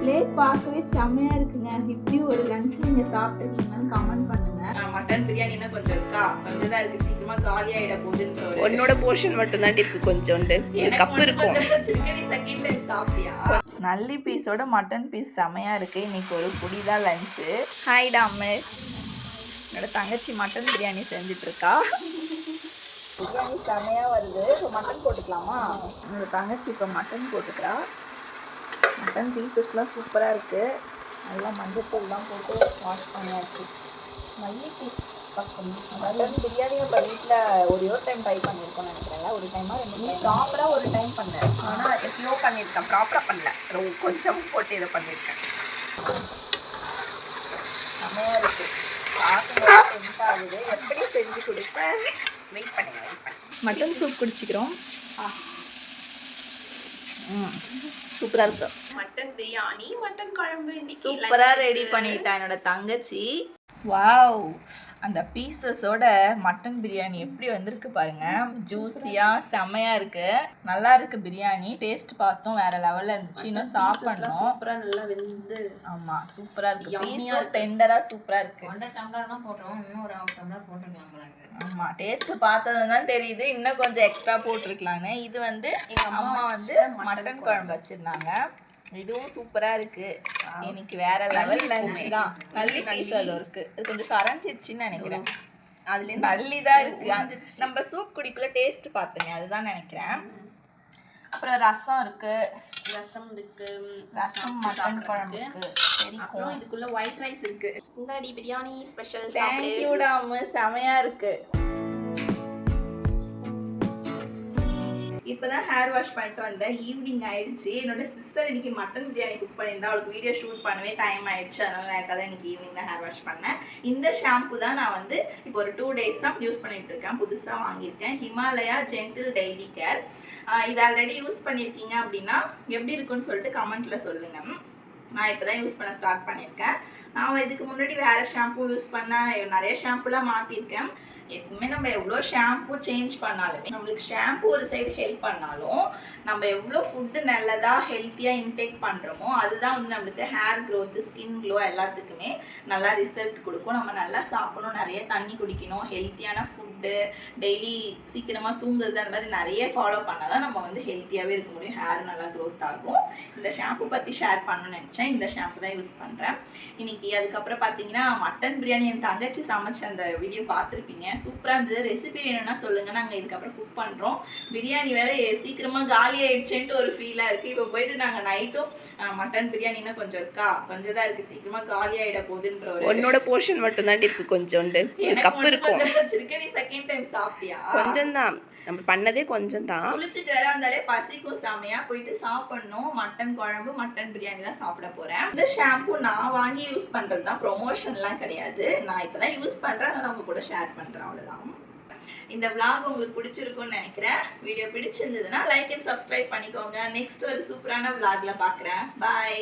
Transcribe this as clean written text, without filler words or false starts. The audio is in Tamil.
பிளேட் பார்க்கவே செம்மையா இருக்குங்க. இப்படி ஒரு லஞ்ச் நீங்க சாப்பிட்டுருக்கீங்கன்னு கமெண்ட் பண்ணுங்க. மட்டன் பிரியாணினா கொஞ்சம் இருக்கா, கொஞ்சம் தான் இருக்கு, சீக்கிரமா காலி ஆயிட போகுதுன்னு. உன்னோட போர்ஷன் மட்டும் தான் இருக்கு, கொஞ்சோண்டு கப் இருக்கும். செகண்ட் டைம் சாப்பிட்டியா? நல்லி பீஸோட மட்டன் பீஸ் செமையா இருக்கு. இன்னைக்கு ஒரு புடி தான் லஞ்சு. ஹாய் டாமு, என்னோட தங்கச்சி மட்டன் பிரியாணி செஞ்சுட்டு இருக்கா. பிரியாணி செமையா வருது. இப்போ மட்டன் போட்டுக்கலாமா? என்னோட தங்கச்சி இப்போ மட்டன் போட்டுக்கிறா. மட்டன் பீசஸ்லாம் சூப்பராக இருக்குது. நல்லா மஞ்சத்தூள்லாம் போட்டு வாஷ் பண்ணியாச்சு. நல்லி பீஸ் பக்கம் மட்டன் பிரியாணியை இப்போ வீட்டில் ஒரு டைம் ட்ரை பண்ணியிருக்கோம்னு நினைக்கிறேன். ஒரு டைமாக ரெண்டு ப்ராப்பராக ஒரு டைம் பண்ணேன். ஆனால் எப்பயோ பண்ணியிருக்கேன், ப்ராப்பராக பண்ணல, கொஞ்சம் போட்டு இதை பண்ணியிருக்கேன். செம்மையாக இருக்குது. பார்க்கும்போது டெம்ட் ஆகுது. எப்படி செஞ்சு கொடுப்பேன், வெயிட் பண்ணுங்க. மட்டன் சூப் குடிச்சிக்கிறோம். சூப்பரா இருக்கு. மட்டன் பிரியாணி, மட்டன் குழம்பு சூப்பரா ரெடி பண்ணிட்டா என்னோட தங்கச்சி. வாவ், அந்த பீசஸோட மட்டன் பிரியாணி எப்படி வந்திருக்கு பாருங்க. ஜூஸியா செம்மையா இருக்கு. நல்லா இருக்கு பிரியாணி. டேஸ்ட் பார்த்தோம் வேற லெவல்ல இருந்துச்சு. இன்னும் சாப்பிடணும். சூப்பரா நல்லா வெந்து. ஆமா சூப்பரா இருக்கு. பீஸும் டெண்டரா சூப்பரா இருக்கு. 1.5 டம்ளர் தான் போட்டோம், இன்னும் ஒரு 1/2 டம்ளர் போட்டுக்கலாம். ஆமா டேஸ்ட் பார்த்ததும் தான் தெரியுது, இன்னும் கொஞ்சம் எக்ஸ்ட்ரா போட்டிருக்கலான்னு. இது வந்து எங்க அம்மா வந்து மட்டன் குழம்பு வச்சிருந்தாங்க. இதுவும் சூப்பரா இருக்கு. இன்னைக்கு வேற லெவல் லஞ்ச் தான். நல்லி பீஸ் அது இருக்கு. இது கொஞ்சம் கரைஞ்சிருச்சுன்னு நினைக்கிறேன். அதுல நல்லி தான் இருக்கு. நம்ம சூப் குடிக்கல டேஸ்ட் பார்த்துங்க, அதுதான் நினைக்கிறேன். அப்புறம் ரசம் இருக்கு. ரசம் மட்டன் குழம்புக்கு அப்புறம் இதுக்குள்ள ஒயிட் ரைஸ் இருக்கு. இந்தாடி பிரியாணி ஸ்பெஷல். தேங்க்யூ டாமு, செமையா இருக்கு. இப்போதான் ஹேர் வாஷ் பண்ணிட்டு வந்தேன். ஈவினிங் ஆயிடுச்சு. என்னோட சிஸ்டர் இன்னைக்கு மட்டன் பிரியாணி குக் பண்ணியிருந்தா. அவளுக்கு வீடியோ ஷூட் பண்ணவே டைம் ஆயிடுச்சு. அதனால எனக்கு தான் இன்னைக்கு ஈவினிங் தான் ஹேர் வாஷ் பண்ணேன். இந்த ஷாம்பு தான் நான் வந்து இப்போ ஒரு 2 days தான் யூஸ் பண்ணிட்டு இருக்கேன். புதுசாக வாங்கியிருக்கேன். Himalaya gentle daily care. இது ஆல்ரெடி யூஸ் பண்ணியிருக்கீங்க அப்படின்னா எப்படி இருக்குன்னு சொல்லிட்டு கமெண்ட்ல சொல்லுங்க. நான் இப்போ தான் யூஸ் பண்ண ஸ்டார்ட் பண்ணியிருக்கேன். நான் இதுக்கு முன்னாடி வேறு ஷாம்பு யூஸ் பண்ணேன். நிறைய ஷாம்புலாம் மாற்றிருக்கேன். எப்பவுமே நம்ம எவ்வளோ ஷாம்பு சேஞ்ச் பண்ணாலுமே நம்மளுக்கு ஷாம்பு ஒரு சைடு ஹெல்ப் பண்ணாலும் நம்ம எவ்வளோ ஃபுட்டு நல்லதாக ஹெல்த்தியாக இன்டேக் பண்ணுறோமோ அதுதான் வந்து நம்மளுக்கு ஹேர் க்ரோத்து, ஸ்கின் க்ளோ எல்லாத்துக்குமே நல்லா ரிசல்ட் கொடுக்கும். நம்ம நல்லா சாப்பிடணும், நிறைய தண்ணி குடிக்கணும், ஹெல்த்தியான ஃபுட்டு, டெய்லி சீக்கிரமாக தூங்குறது, அந்த மாதிரி நிறைய ஃபாலோ பண்ணால் தான் நம்ம வந்து ஹெல்த்தியாகவே இருக்க முடியும். ஹேர் நல்லா க்ரோத் ஆகும். இந்த ஷாம்பு பற்றி ஷேர் பண்ணணும்னு நினச்சேன். இந்த ஷாம்பு தான் யூஸ் பண்ணுறேன் இன்னைக்கு. அதுக்கப்புறம் பார்த்தீங்கன்னா மட்டன் பிரியாணி என் தங்கச்சி சமைச்ச அந்த வீடியோ பார்த்துருப்பீங்க. சூப்பராக இருந்தது. ரெசிபி வேணும்னா சொல்லுங்கள், நாங்கள் இதுக்கப்புறம் குக் பண்ணுறோம். பிரியாணி வேறு சீக்கிரமாக காலி ஆயிடுச்சுன்ட்டு ஒரு ஃபீலாக இருக்குது. இப்போ போயிட்டு நாங்கள் நைட்டும் மட்டன் பிரியாணினா கொஞ்சம் இருக்கா, கொஞ்சம் தான் இருக்குது, சீக்கிரமாக காலி ஆகிட போகுதுன்ற ஒரு. உன்னோட போர்ஷன் மட்டும் தான் இருக்கு, கொஞ்சோண்டு கப் இருக்கும். வச்சிருக்கேன். நீ செகண்ட் டைம் சாப்பிட்டியா? கொஞ்சம் தான், நம்ம பண்ணதே கொஞ்சம் தான். குளிச்சுட்டு வேற வந்தாலே பசிக்கும் செமையா. போயிட்டு சாப்பிடணும். மட்டன் குழம்பு, மட்டன் பிரியாணி தான் சாப்பிட போறேன். இந்த ஷாம்பு நான் வாங்கி யூஸ் பண்றது தான், ப்ரொமோஷன்லாம் கிடையாது. நான் இப்பதான் யூஸ் பண்றேன், நான் உங்க கூட ஷேர் பண்றேன், அவ்வளவுதான். இந்த vlog உங்களுக்கு பிடிச்சிருக்கும்னு நினைக்கிறேன். வீடியோ பிடிச்சிருந்ததுன்னா லைக் அண்ட் சப்ஸ்கிரைப் பண்ணிக்கோங்க. நெக்ஸ்ட் ஒரு சூப்பரான vlogல பார்க்குறேன். பாய்.